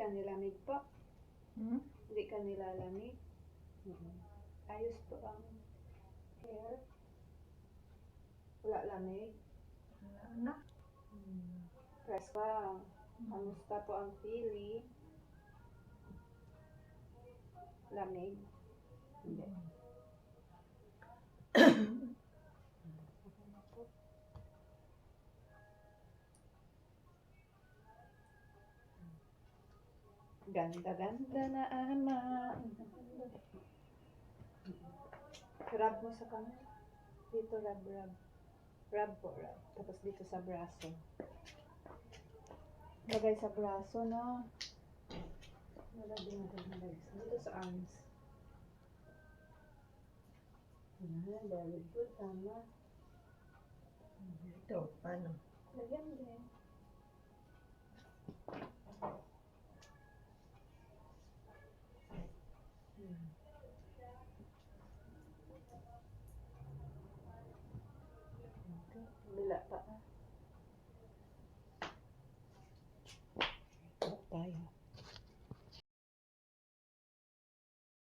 ka nilamig po? Hindi ka nilalamig? Ayos po ang hair? Wala lamig? Wala na. Press pa. Kamusta po ang feeling? Lamig? Hindi. Ganda-ganda na ama. Rub mo sa kamay. Dito rub. Rub po, rub. Tapos dito sa braso. Lagay sa braso, no? Lagay dito sa arms. Very good, tama. Ito, paano? Lagyan din.